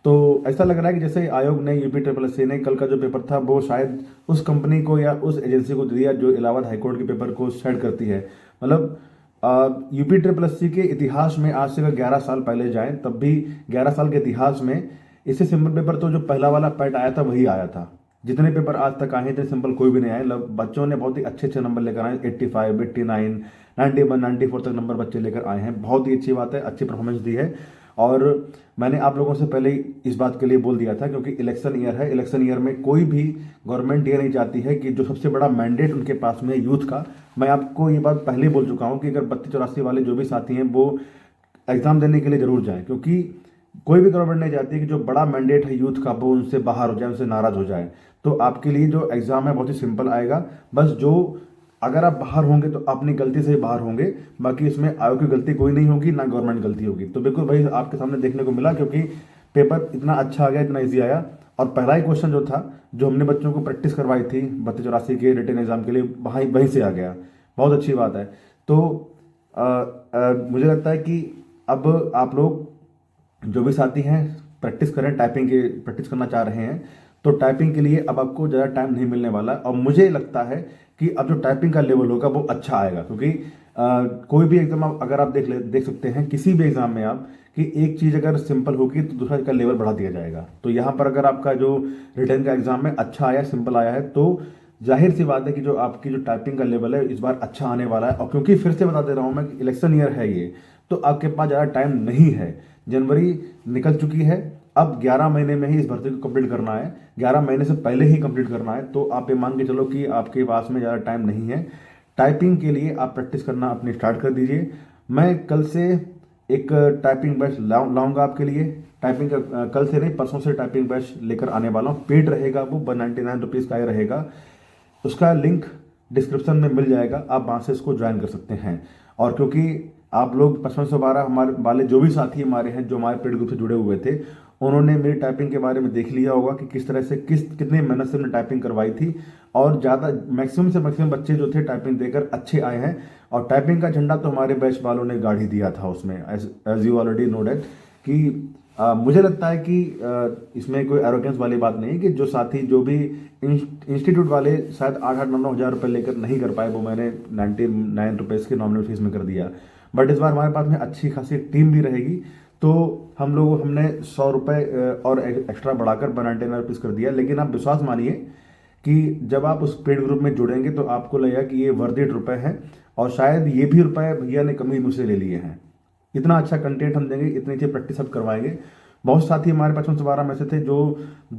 तो ऐसा लग रहा है कि जैसे आयोग ने यूपी ट्रिपल एस सी ने कल का जो पेपर था वो शायद उस कंपनी को या उस एजेंसी को दे दिया जो इलाहाबाद हाईकोर्ट के पेपर को सेट करती है। मतलब यूपी ट्रिपल एस सी के इतिहास में आज से अगर 11 साल पहले जाएं तब भी 11 साल के इतिहास में इससे सिंपल पेपर तो जो पहला वाला पैट आया था वही आया था। जितने पेपर आज तक आए हैं इतने सिंपल कोई भी नहीं आए। बच्चों ने बहुत ही अच्छे अच्छे नंबर लेकर आए, 85, 89, 91, 94 तक नंबर बच्चे लेकर आए हैं। बहुत ही अच्छी बात है, अच्छी परफॉर्मेंस दी है। और मैंने आप लोगों से पहले ही इस बात के लिए बोल दिया था क्योंकि इलेक्शन ईयर है। इलेक्शन ईयर में कोई भी गवर्नमेंट ये नहीं चाहती है कि जो सबसे बड़ा मैंडेट उनके पास में है यूथ का। मैं आपको ये बात पहले ही बोल चुका हूँ कि अगर 32-84 वाले जो भी साथी हैं वो एग्जाम देने के लिए जरूर जाएं, क्योंकि कोई भी गवर्नमेंट नहीं चाहती कि जो बड़ा मैंडेट है यूथ का वो उनसे बाहर हो जाए, उनसे नाराज हो जाए। तो आपके लिए जो एग्जाम है बहुत ही सिंपल आएगा। बस जो अगर आप बाहर होंगे तो अपनी गलती से ही बाहर होंगे, बाकी इसमें आयोग की गलती कोई नहीं होगी ना गवर्नमेंट गलती होगी। तो बिल्कुल भाई आपके सामने देखने को मिला क्योंकि पेपर इतना अच्छा आ गया, इतना ईजी आया। और पहला ही क्वेश्चन जो था जो हमने बच्चों को प्रैक्टिस करवाई थी 32-84 के रिटन एग्जाम के लिए वहीं वहीं से आ गया। बहुत अच्छी बात है। तो मुझे लगता है कि अब आप लोग जो भी साथी हैं प्रैक्टिस करें, टाइपिंग की प्रैक्टिस करना चाह रहे हैं तो टाइपिंग के लिए अब आपको ज़्यादा टाइम नहीं मिलने वाला। और मुझे लगता है कि अब जो टाइपिंग का लेवल होगा वो अच्छा आएगा, क्योंकि कोई भी एग्जाम अगर आप देख सकते हैं किसी भी एग्जाम में आप कि एक चीज़ अगर सिंपल होगी तो दूसरा का लेवल बढ़ा दिया जाएगा। तो यहाँ पर अगर आपका जो रिटर्न का एग्जाम में अच्छा आया, सिंपल आया है, तो जाहिर सी बात है कि जो आपकी जो टाइपिंग का लेवल है इस बार अच्छा आने वाला है। और क्योंकि फिर से बता दे रहा हूँ मैं कि इलेक्शन ईयर है ये, तो आपके पास ज़्यादा टाइम नहीं है। जनवरी निकल चुकी है, अब 11 महीने में ही इस भर्ती को कंप्लीट करना है, 11 महीने से पहले ही कंप्लीट करना है। तो आप ये मान के चलो कि आपके पास में ज़्यादा टाइम नहीं है। टाइपिंग के लिए आप प्रैक्टिस करना अपनी स्टार्ट कर दीजिए। मैं कल से एक टाइपिंग बैच लाऊंगा आपके लिए। टाइपिंग का कल से नहीं परसों से टाइपिंग बैच लेकर आने वाला हूँ। पेड रहेगा, वो 199 रुपीज़ का ही रहेगा। उसका लिंक डिस्क्रिप्शन में मिल जाएगा, आप वहाँ से इसको ज्वाइन कर सकते हैं। और क्योंकि आप लोग 5512 हमारे वाले जो भी साथी हमारे हैं जो हमारे पेड ग्रुप से जुड़े हुए थे, उन्होंने मेरी टाइपिंग के बारे में देख लिया होगा कि किस तरह से कितने मेहनत से मैंने टाइपिंग करवाई थी। और ज़्यादा मैक्सिमम से मैक्सिमम बच्चे जो थे टाइपिंग देकर अच्छे आए हैं। और टाइपिंग का झंडा तो हमारे बैच वालों ने गाड़ ही दिया था उसमें, as you already know that कि मुझे लगता है कि इसमें कोई एरोगेंस वाली बात नहीं है कि जो साथी जो भी इंस्टीट्यूट वाले शायद 8-8, 9 9 हज़ार रुपये लेकर नहीं कर पाए, वो मैंने 99 रुपीज़ की नॉमिनल फीस में कर दिया। बट इस बार हमारे पास में अच्छी खासी टीम भी रहेगी, तो हमने 100 रुपये और एक्स्ट्रा बढ़ाकर 99 रुपीज़ कर दिया। लेकिन आप विश्वास मानिए कि जब आप उस पेड ग्रुप में जुड़ेंगे तो आपको लगेगा कि ये वर्थ इट रुपये हैं। और शायद ये भी रुपये भैया ने कमी मुझसे ले लिए हैं। इतना अच्छा कंटेंट हम देंगे, इतनी अच्छी प्रैक्टिस हम करवाएंगे। बहुत साथी हमारे 5512 में से थे जो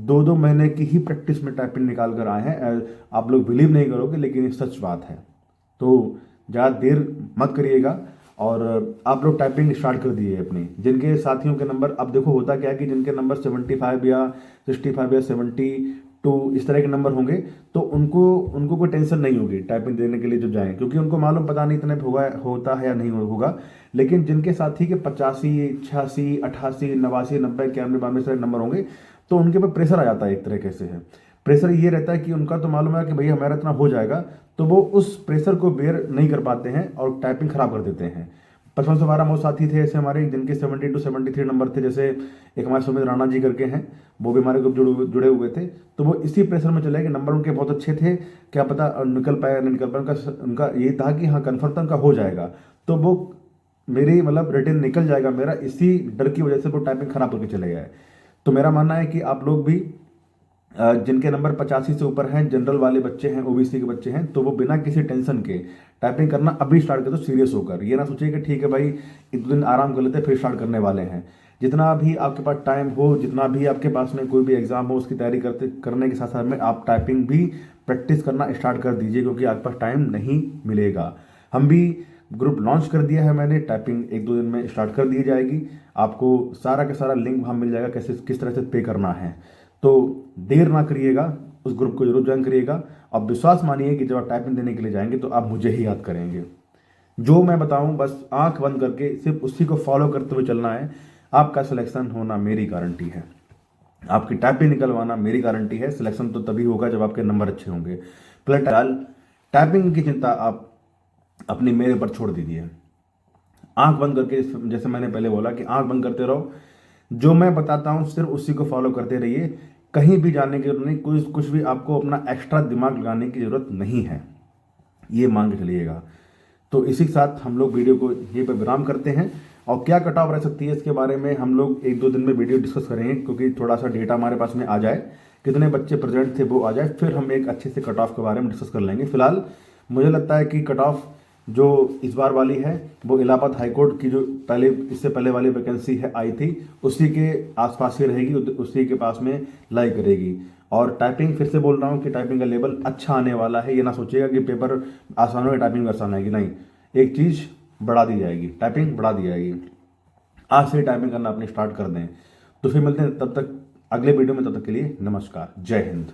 2-2 महीने की ही प्रैक्टिस में टाइपिंग निकाल कर आए हैं। आप लोग बिलीव नहीं करोगे लेकिन ये सच बात है। तो ज़्यादा देर मत करिएगा और आप लोग टाइपिंग स्टार्ट कर दिए अपनी। जिनके साथियों के नंबर, अब देखो होता क्या है कि जिनके नंबर 75 या 65 या 72 इस तरह के नंबर होंगे तो उनको उनको कोई टेंशन नहीं होगी टाइपिंग देने के लिए जो जाएं, क्योंकि उनको मालूम पता नहीं इतने होगा होता है या नहीं होगा। लेकिन जिनके साथी के 85, 86, 88, 89, 90, 91, 92 से नंबर होंगे तो उनके ऊपर प्रेशर आ जाता है। एक तरीके से है प्रेशर ये रहता है कि उनका तो मालूम है कि भैया हमारा इतना हो जाएगा, तो वो उस प्रेशर को बेयर नहीं कर पाते हैं और टाइपिंग खराब कर देते हैं। 5512 वो साथी थे ऐसे हमारे जिनके 72-73 नंबर थे। जैसे एक हमारे सुमित राणा जी करके हैं, वो भी हमारे ग्रुप जुड़े हुए थे। तो वो इसी प्रेशर में चले कि नंबर उनके बहुत अच्छे थे, क्या पता निकल पाया नहीं निकल पाया। उनका ये था कि हाँ कन्फर्म उनका हो जाएगा, तो वो मेरी मतलब रिटर्न निकल जाएगा मेरा, इसी डर की वजह से वो टाइपिंग खराब करके चले गए। तो मेरा मानना है कि आप लोग भी जिनके नंबर 85 से ऊपर हैं, जनरल वाले बच्चे हैं, ओबीसी के बच्चे हैं, तो वो बिना किसी टेंशन के टाइपिंग करना अभी स्टार्ट कर दो सीरियस होकर। ये ना सोचिए कि ठीक है भाई 1-2 दिन आराम कर लेते फिर स्टार्ट करने वाले हैं। जितना भी आपके पास टाइम हो, जितना भी आपके पास में कोई भी एग्जाम हो, उसकी तैयारी करने के साथ साथ में आप टाइपिंग भी प्रैक्टिस करना स्टार्ट कर दीजिए, क्योंकि आपके पास टाइम नहीं मिलेगा। हम भी ग्रुप लॉन्च कर दिया है मैंने, टाइपिंग 1-2 दिन में स्टार्ट कर दी जाएगी। आपको सारा का सारा लिंक वहाँ मिल जाएगा कैसे किस तरह से पे करना है। तो देर ना करिएगा, उस ग्रुप को जरूर ज्वाइन करिएगा। और विश्वास मानिए कि जब आप टाइपिंग देने के लिए जाएंगे तो आप मुझे ही याद करेंगे। जो मैं बताऊं बस आंख बंद करके सिर्फ उसी को फॉलो करते हुए चलना है। आपका सिलेक्शन होना मेरी गारंटी है, आपकी टाइपिंग निकलवाना मेरी गारंटी है। सिलेक्शन तो तभी होगा जब आपके नंबर अच्छे होंगे। प्लस टाइपिंग की चिंता आप अपनी मेरे पर छोड़ दीजिए। आंख बंद करके, जैसे मैंने पहले बोला कि आंख बंद करते रहो, जो मैं बताता हूँ सिर्फ उसी को फॉलो करते रहिए, कहीं भी जाने की जरूरत नहीं, कुछ भी आपको अपना एक्स्ट्रा दिमाग लगाने की जरूरत नहीं है, ये मान के चलिएगा। तो इसी के साथ हम लोग वीडियो को यहीं पर विराम करते हैं, और क्या कट ऑफ रह सकती है इसके बारे में हम लोग 1-2 दिन में वीडियो डिस्कस करेंगे, क्योंकि थोड़ा सा डेटा हमारे पास में आ जाए, कितने बच्चे प्रेजेंट थे वो आ जाए, फिर हम एक अच्छे से कट ऑफ के बारे में डिस्कस कर लेंगे। फिलहाल मुझे लगता है कि कट ऑफ जो इस बार वाली है वो इलाहाबाद हाईकोर्ट की जो पहले इससे पहले वाली वैकेंसी है आई थी, उसी के आसपास ही रहेगी, उसी के पास में लाई करेगी। और टाइपिंग फिर से बोल रहा हूँ कि टाइपिंग का लेवल अच्छा आने वाला है, ये ना सोचिएगा कि पेपर आसान होगा टाइपिंग आसान आएगी, नहीं, एक चीज़ बढ़ा दी जाएगी, टाइपिंग बढ़ा दी जाएगी। आज से टाइपिंग करना अपनी स्टार्ट कर दें। तो फिर मिलते हैं तब तक अगले वीडियो में, तब तक के लिए नमस्कार, जय हिंद।